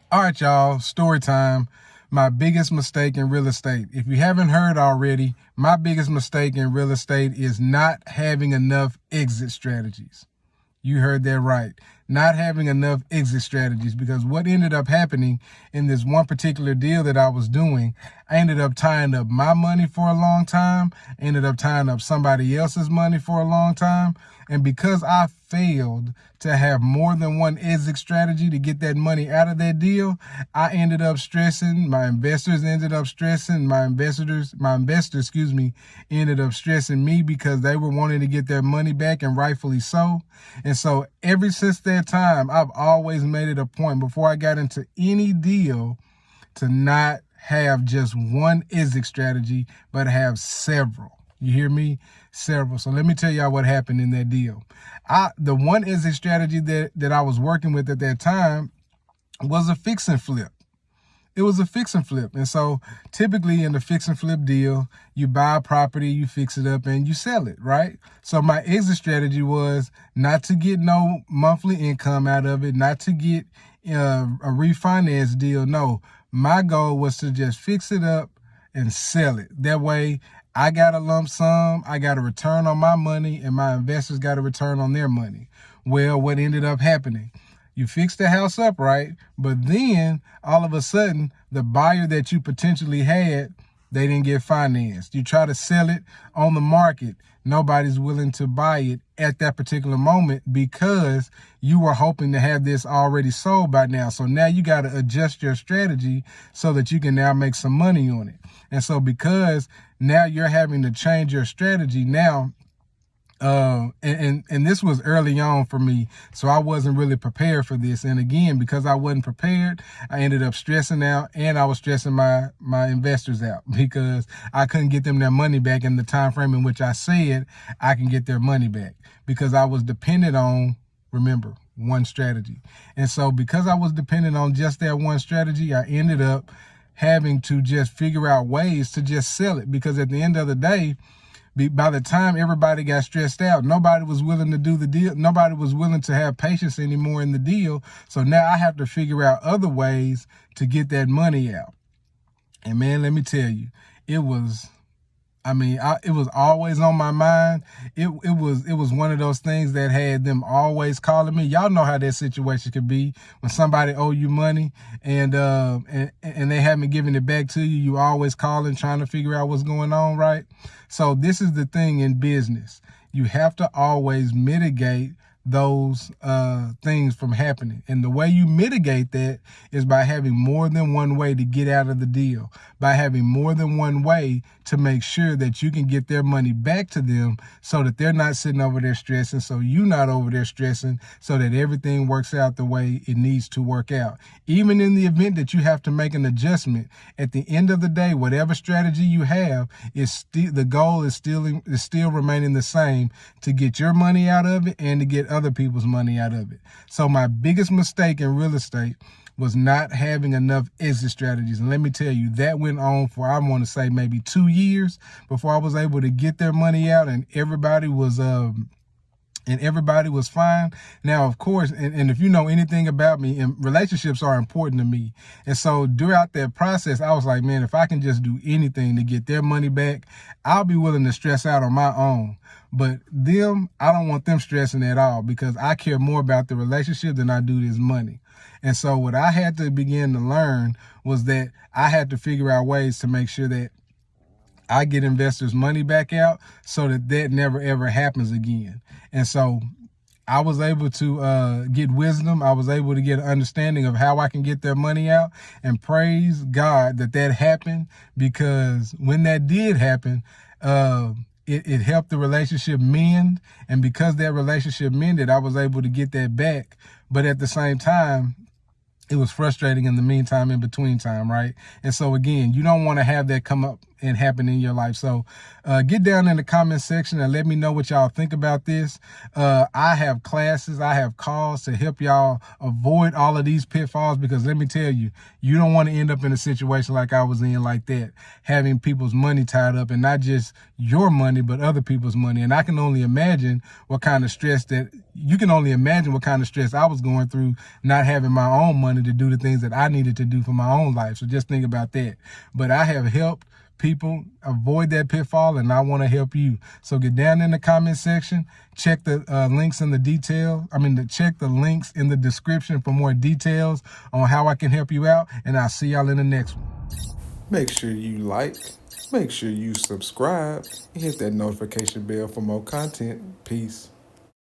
All right, y'all, story time. My biggest mistake in real estate. If you haven't heard already, my biggest mistake in real estate is not having enough exit strategies. You heard that right. Not having enough exit strategies, because what ended up happening in this one particular deal that I was doing, I ended up tying up my money for a long time, ended up tying up somebody else's money for a long time. And because I failed to have more than one exit strategy to get that money out of that deal, I ended up stressing. My investors ended up stressing. My investors, ended up stressing me because they were wanting to get their money back, and rightfully so. And so ever since that time, I've always made it a point before I got into any deal to not have just one exit strategy, but have several. You hear me? Several. So let me tell y'all what happened in that deal. The one exit strategy that I was working with at that time was a fix and flip. It was a fix and flip. And so typically in the fix and flip deal, you buy a property, you fix it up, and you sell it, right? So my exit strategy was not to get no monthly income out of it, not to get a refinance deal. No, my goal was to just fix it up and sell it. That way I got a lump sum, I got a return on my money, and my investors got a return on their money. Well, what ended up happening? You fixed the house up, right? But then all of a sudden, the buyer that you potentially had, they didn't get financed. You try to sell it on the market. Nobody's willing to buy it at that particular moment because you were hoping to have this already sold by now. So now you got to adjust your strategy so that you can now make some money on it. And so because now you're having to change your strategy now, and this was early on for me, so I wasn't really prepared for this. And again, because I wasn't prepared, I ended up stressing out, and I was stressing my investors out because I couldn't get them their money back in the time frame in which I said I can get their money back, because I was dependent on, remember, one strategy. And so because I was dependent on just that one strategy, I ended up having to just figure out ways to just sell it, because at the end of the day, by the time everybody got stressed out, nobody was willing to do the deal. Nobody was willing to have patience anymore in the deal. So now I have to figure out other ways to get that money out. And man, let me tell you, it was always on my mind. It was one of those things that had them always calling me. Y'all know how that situation could be when somebody owe you money and they haven't given it back to you. You always calling, trying to figure out what's going on, right? So this is the thing in business. You have to always mitigate those things from happening. And the way you mitigate that is by having more than one way to get out of the deal, by having more than one way to make sure that you can get their money back to them so that they're not sitting over there stressing, so you're not over there stressing, so that everything works out the way it needs to work out. Even in the event that you have to make an adjustment, at the end of the day, whatever strategy you have, the goal is still remaining the same, to get your money out of it and to get other people's money out of it. So my biggest mistake in real estate was not having enough exit strategies. And let me tell you, that went on for, I want to say, maybe 2 years before I was able to get their money out, and everybody was fine. Now, of course, and if you know anything about me, and relationships are important to me. And so throughout that process, I was like, man, if I can just do anything to get their money back, I'll be willing to stress out on my own. But them, I don't want them stressing at all, because I care more about the relationship than I do this money. And so what I had to begin to learn was that I had to figure out ways to make sure that I get investors' money back out so that never, ever happens again. And so I was able to get wisdom. I was able to get an understanding of how I can get their money out, and praise God that happened, because when that did happen, it helped the relationship mend. And because that relationship mended, I was able to get that back. But at the same time, it was frustrating in the meantime, in between time, right? And so again, you don't want to have that come up and happen in your life. So get down in the comment section and let me know what y'all think about this. I have classes, I have calls to help y'all avoid all of these pitfalls, because let me tell you, you don't want to end up in a situation like I was in, like that, having people's money tied up, and not just your money, but other people's money. And I can only imagine what kind of stress I was going through, not having my own money money to do the things that I needed to do for my own life. So just think about that. But I have helped people avoid that pitfall, and I want to help you. So get down in the comment section, check the links in the check the links in the description for more details on how I can help you out, and I'll see y'all in the next one. Make sure you like, make sure you subscribe, and hit that notification bell for more content. Peace.